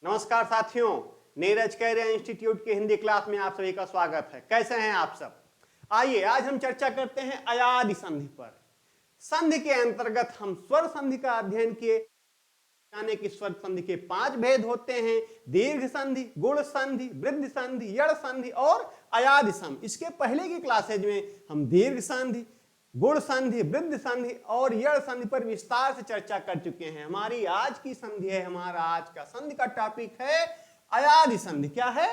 नमस्कार साथियों, Neeraj career institute की हिंदी क्लास में आप सभी का स्वागत है। कैसे हैं आप सब? आइए आज हम चर्चा करते हैं अयादि संधि पर। संधि के अंतर्गत हम स्वर संधि का अध्ययन किए। यानी कि स्वर संधि के 5 भेद होते हैं: दीर्घ संधि, गुण संधि, वृद्धि संधि, यड़ संधि और अयादि संधि। इसके पहले की क्लासेज में हम दीर्घ संधि, गुण संधि, वृद्धि संधि और यड़ संधि पर विस्तार से चर्चा कर चुके हैं। हमारी आज की संधि है, हमारा आज का संधि का टॉपिक है अयादि संधि। क्या है?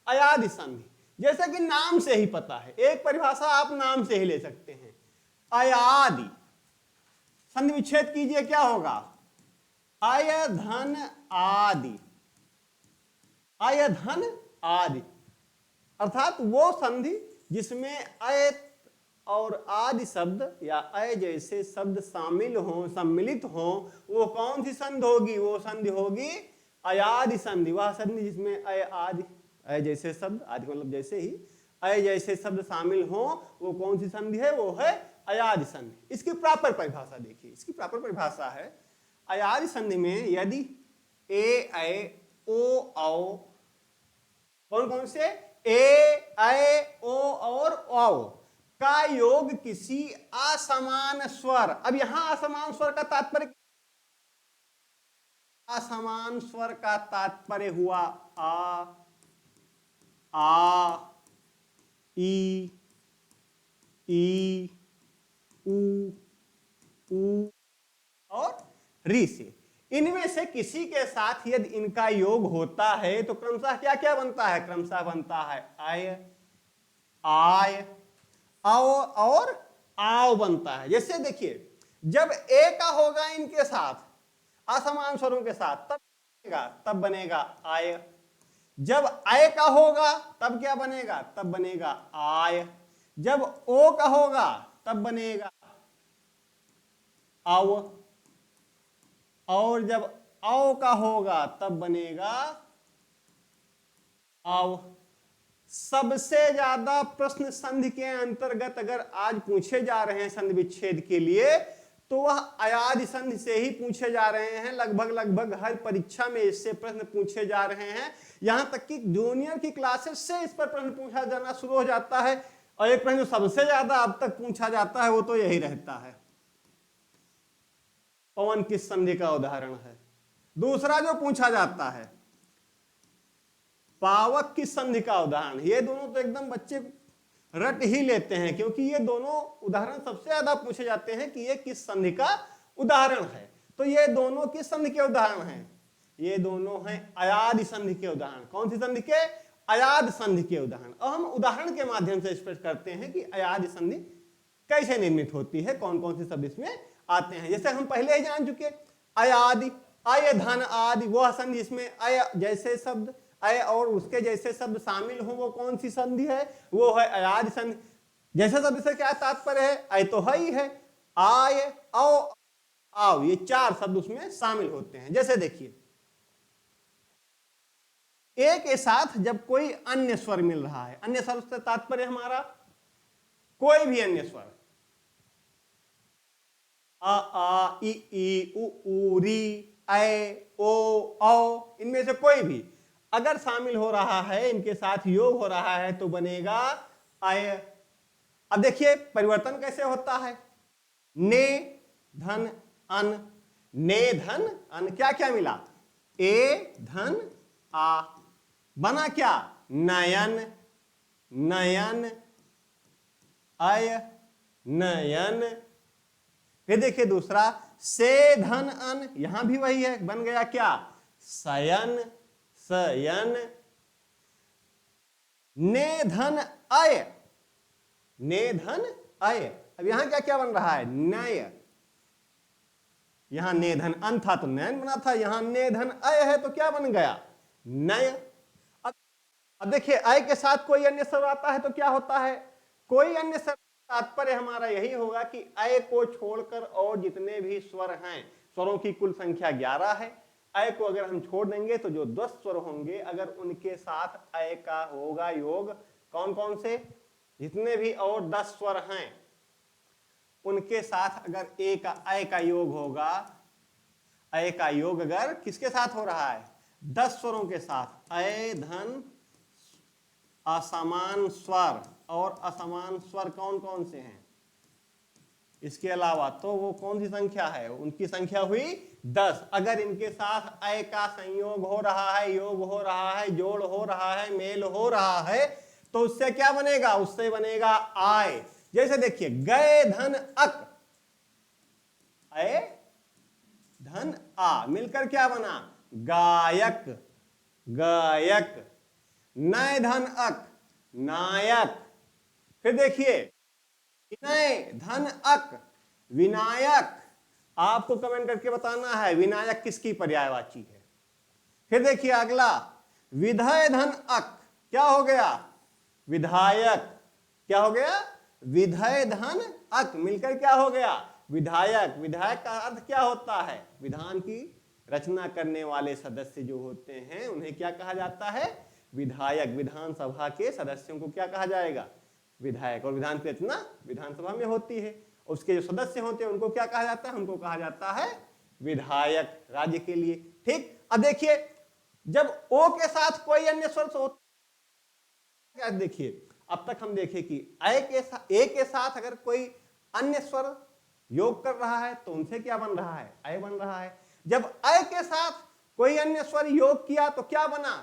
अयादि संधि। जैसा कि नाम से ही पता है, एक परिभाषा आप नाम से ही ले सकते हैं, अयादि। संधि विच्छेद कीजिए, क्या होगा? अय धन आदि, अय धन आदि, अर्थात वो संधि जिसमें अय और आदि शब्द या अय जैसे शब्द शामिल हों, सम्मिलित हों, वो कौन सी संधि होगी? वो संधि होगी अयादि संधि। वह संधि जिसमें अय आदि, अय जैसे शब्द, आदि मतलब जैसे ही, अय जैसे शब्द शामिल हों, वो कौन सी संधि है? वो है अयादि संधि। इसकी प्रॉपर परिभाषा देखिए। इसकी प्रॉपर परिभाषा है, अयादि संधि में यदि ए अय ओ औ, कौन कौन से? ए अय ओ और औ का योग किसी असमान स्वर। अब यहां असमान स्वर का तात्पर्य, असमान स्वर का तात्पर्य हुआ आ, ई, उ और री से। इनमें से किसी के साथ यदि इनका योग होता है तो क्रमशः क्या क्या बनता है? क्रमशः बनता है अय, आय, आओ और आओ बनता है। जैसे देखिए, जब ए का होगा इनके साथ, असमान स्वरों के साथ, तब बनेगा आय। जब आय का होगा तब क्या बनेगा? तब बनेगा आय। जब ओ का होगा तब बनेगा आव, और जब औ का होगा तब बनेगा आव। सबसे ज्यादा प्रश्न संधि के अंतर्गत अगर आज पूछे जा रहे हैं संधि विच्छेद के लिए, तो वह अयादि संधि से ही पूछे जा रहे हैं। लगभग हर परीक्षा में इससे प्रश्न पूछे जा रहे हैं। यहां तक कि जूनियर की क्लासेस से इस पर प्रश्न पूछा जाना शुरू हो जाता है। और एक प्रश्न जो सबसे ज्यादा अब तक पूछा जाता है वो तो यही रहता है, पवन किस संधि का उदाहरण है। दूसरा जो पूछा जाता है, पावक किस संधि का उदाहरण। ये दोनों तो एकदम बच्चे रट ही लेते हैं, क्योंकि ये दोनों उदाहरण सबसे ज्यादा पूछे जाते हैं कि ये किस संधि का उदाहरण है। तो ये दोनों किस संधि के उदाहरण हैं? ये दोनों हैं अयादि संधि के उदाहरण। कौन सी संधि के? अयादि संधि के उदाहरण। अब हम उदाहरण के माध्यम से स्पष्ट करते हैं कि अयादि संधि कैसे निर्मित होती है, कौन कौन से शब्द इसमें आते हैं। जैसे हम पहले ही जान चुके, अयादि, अय धन आदि, वह संधि जिसमें अय जैसे शब्द, अय और उसके जैसे शब्द शामिल हो, वो कौन सी संधि है? वो है अयादि संधि। जैसे शब्द से क्या तात्पर्य है? अय तो है ही है, आय, औ, आव, ये 4 शब्द उसमें शामिल होते हैं। जैसे देखिए, ए के साथ जब कोई अन्य स्वर मिल रहा है, अन्य स्वर से तात्पर्य हमारा कोई भी अन्य स्वर, आ, ई, उ, री, ऐ, ओ, औ, इनमें से कोई भी अगर शामिल हो रहा है, इनके साथ योग हो रहा है, तो बनेगा अय। अब देखिए परिवर्तन कैसे होता है। ने धन अन, ने धन अन, क्या क्या मिला? ए धन आ, बना क्या? नयन, नयन, अय, नयन। फिर देखिए दूसरा, से धन अन, यहां भी वही है, बन गया क्या? सयन, सयन। ने धन अय, ने धन अय। अब यहां क्या क्या बन रहा है? नय। यहां ने धन अन था तो नयन बना था, यहां ने धन अय है तो क्या बन गया? नय। अब देखिए, अय के साथ कोई अन्य स्वर आता है तो क्या होता है? कोई अन्य स्वर, तात्पर्य हमारा यही होगा कि अय को छोड़कर और जितने भी स्वर हैं, स्वरों की कुल संख्या 11 है। अय को अगर हम छोड़ देंगे तो जो 10 स्वर होंगे, अगर उनके साथ अय का होगा योग, कौन कौन से? जितने भी और 10 स्वर हैं, उनके साथ अगर अय का योग होगा, अय का योग अगर किसके साथ हो रहा है? 10 स्वरों के साथ अय धन असमान स्वर, और असमान स्वर कौन कौन से हैं इसके अलावा, तो वो कौन सी संख्या है, उनकी संख्या हुई 10। अगर इनके साथ अय का संयोग हो रहा है, योग हो रहा है, जोड़ हो रहा है, मेल हो रहा है, तो उससे क्या बनेगा, उससे बनेगा आय। जैसे देखिए गए धन अक, अय धन आ मिलकर क्या बना, गायक, गायक। नय धन अक, नायक। फिर देखिए विनय धन अक, विनायक। आपको कमेंट करके बताना है विनायक किसकी पर्यायवाची है। फिर देखिए अगला विधय धन अक, क्या हो गया, विधायक। क्या हो गया, विधय धन अक मिलकर क्या हो गया, विधायक। विधायक का अर्थ क्या होता है, विधान की रचना करने वाले सदस्य जो होते हैं उन्हें क्या कहा जाता है, विधायक। विधानसभा के सदस्यों को क्या कहा जाएगा, विधायक। और विधान की रचना विधानसभा में होती है, उसके जो सदस्य होते हैं उनको क्या कहा जाता है, उनको कहा जाता है विधायक, राज्य के लिए। ठीक, अब देखिए जब ओ के साथ कोई अन्य स्वर होता, देखिए अब तक हम देखे कि ए के साथ अगर कोई अन्य स्वर योग कर रहा है तो उनसे क्या बन रहा है, अय बन रहा है। जब अय के साथ कोई अन्य स्वर योग किया तो क्या बना,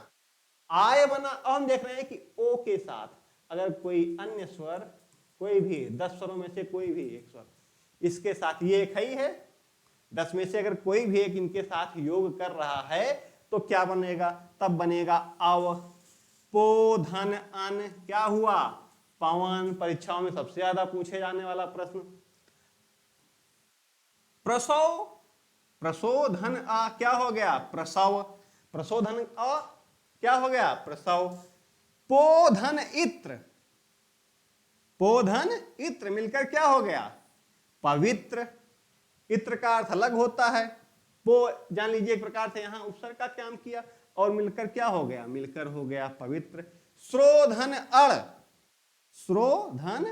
आय बना। अब हम देख रहे हैं कि ओ के साथ अगर कोई अन्य स्वर, कोई भी 10 स्वरों में से कोई भी एक स्वर इसके साथ, ये एक ही है, 10 में से अगर कोई भी एक इनके साथ योग कर रहा है तो क्या बनेगा, तब बनेगा अव। पो धन अन, क्या हुआ, पवन। परीक्षाओं में सबसे ज्यादा पूछे जाने वाला प्रश्न। प्रसव, प्रसोधन आ, क्या हो गया, प्रसव। प्रसोधन अ क्या हो गया, प्रसव। पोधन इत्र, पोधन इत्र मिलकर क्या हो गया, पवित्र। इत्र का अर्थ अलग होता है, पो जान लीजिए एक प्रकार से यहां उपसर्ग का काम किया और मिलकर क्या हो गया, मिलकर हो गया पवित्र। श्रोधन अड़, श्रोधन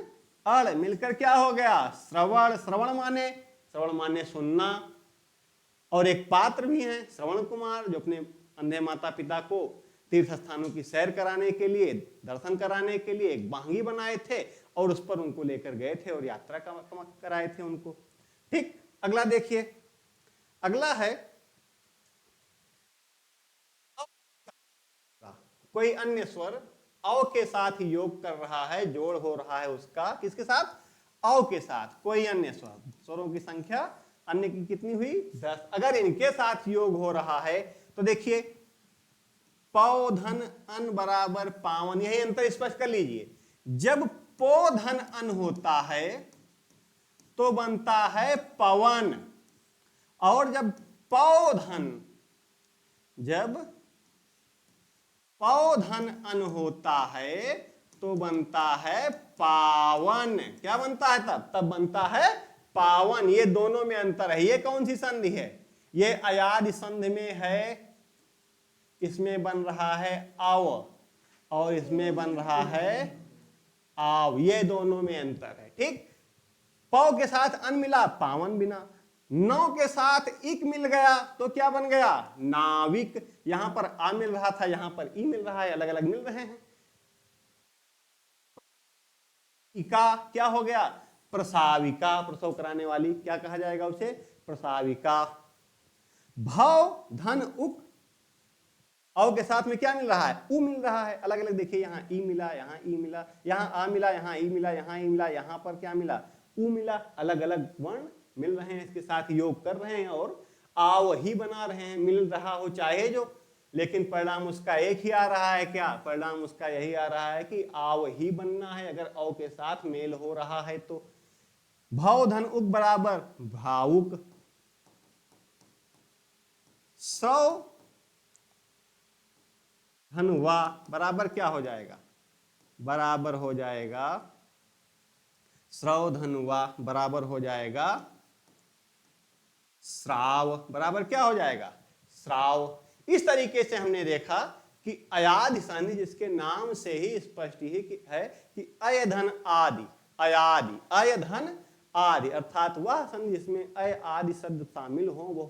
अड़ मिलकर क्या हो गया, श्रवण। श्रवण माने सुनना। और एक पात्र भी हैं श्रवण कुमार, जो अपने अंधे माता पिता को तीर्थ स्थानों की सैर कराने के लिए, दर्शन कराने के लिए एक बांगी बनाए थे और उस पर उनको लेकर गए थे और यात्रा कराए थे उनको। ठीक, अगला देखिए, अगला है कोई अन्य स्वर अव के साथ ही योग कर रहा है, जोड़ हो रहा है उसका, किसके साथ, अव के साथ। कोई अन्य स्वर, स्वरों की संख्या अन्य की कितनी हुई, 10। अगर इनके साथ योग हो रहा है तो देखिए पौधन अन बराबर पावन, यही अंतर स्पष्ट कर लीजिए। जब पोधन अन होता है तो बनता है पवन, और जब पौधन, जब पौधन अन होता है तो बनता है पावन। क्या बनता है तब बनता है पावन। ये दोनों में अंतर है। ये कौन सी संधि है, ये अयादि संधि में है, इसमें बन रहा है आव और इसमें बन रहा है आव, ये दोनों में अंतर है। ठीक, पौ के साथ अन मिला, पावन बिना। नौ के साथ इक मिल गया तो क्या बन गया, नाविक। यहां पर आ मिल रहा था, यहां पर ई मिल रहा है, अलग अलग मिल रहे हैं। इका क्या हो गया, प्रसाविका, प्रसव कराने वाली, क्या कहा जाएगा उसे, प्रसाविका। भव धन उक, औ के साथ में क्या मिल रहा है, उ मिल रहा है, अलग अलग देखिए, यहाँ ई मिला, यहाँ ई मिला, यहाँ आ मिला, यहाँ ई मिला, यहाँ ई मिला, यहाँ पर क्या मिला, उ मिला। अलग अलग वर्ण मिल रहे हैं, इसके साथ योग कर रहे हैं और आव ही बना रहे हैं। मिल रहा हो चाहे जो, लेकिन परिणाम उसका एक ही आ रहा है। क्या परिणाम उसका यही आ रहा है कि आव ही बनना है अगर औ के साथ मेल हो रहा है तो। भव धन उक बराबर भावुक। सौ धन वा बराबर क्या हो जाएगा, बराबर हो जाएगा श्रव धन वा बराबर हो जाएगा श्राव, बराबर क्या हो जाएगा, श्राव। इस तरीके से हमने देखा कि अयादि संधि, जिसके नाम से ही स्पष्ट ही है कि अय धन आदि, अयादि, अय धन आदि, अर्थात वह संधि जिसमें अय आदि शब्द शामिल हो वो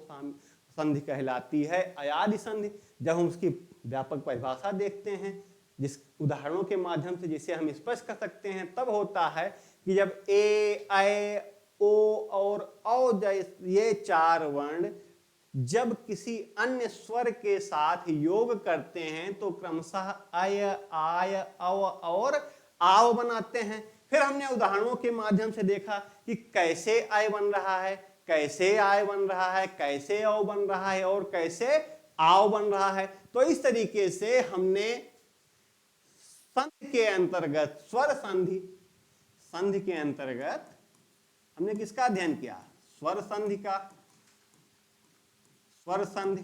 संधि कहलाती है अयादि संधि। जब हम उसकी व्यापक परिभाषा देखते हैं, जिस उदाहरणों के माध्यम से जिसे हम स्पष्ट कर सकते हैं, तब होता है कि जब ए, ऐ, ओ और औ ये 4 वर्ण जब किसी अन्य स्वर के साथ योग करते हैं तो क्रमशः अय, आय, अव और आव बनाते हैं। फिर हमने उदाहरणों के माध्यम से देखा कि कैसे आय बन रहा है, कैसे आय बन रहा है, कैसे अव बन रहा है और कैसे आव बन रहा है। तो इस तरीके से हमने संधि के अंतर्गत स्वर संधि, संधि के अंतर्गत हमने किसका अध्ययन किया? स्वर संधि का, स्वर संधि।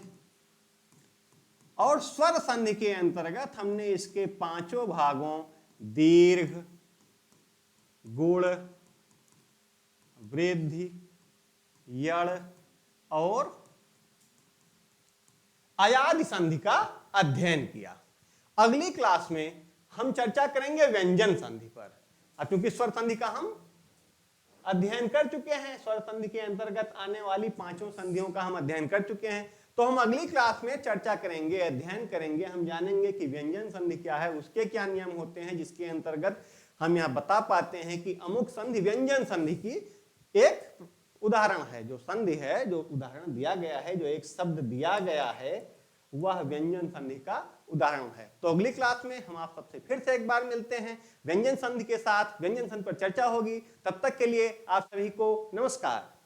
और स्वर संधि के अंतर्गत हमने इसके 5 भागों दीर्घ, गुण, वृद्धि, यड़ और अयादि संधि का अध्ययन किया। अगली क्लास में हम चर्चा करेंगे व्यंजन संधि पर। अब क्योंकि स्वर संधि का हम अध्ययन कर चुके हैं, स्वर संधि के अंतर्गत आने वाली 5 संधियों का हम अध्ययन कर चुके हैं, तो हम अगली क्लास में चर्चा करेंगे, अध्ययन करेंगे, हम जानेंगे कि व्यंजन संधि क्या है, उसके क्या नियम होते हैं, जिसके अंतर्गत हम यहां बता पाते हैं कि अमुक संधि व्यंजन संधि की एक उदाहरण है। जो संधि है, जो उदाहरण दिया गया है, जो एक शब्द दिया गया है, वह व्यंजन संधि का उदाहरण है। तो अगली क्लास में हम आप सबसे फिर से एक बार मिलते हैं, व्यंजन संधि के साथ व्यंजन संधि पर चर्चा होगी। तब तक के लिए आप सभी को नमस्कार।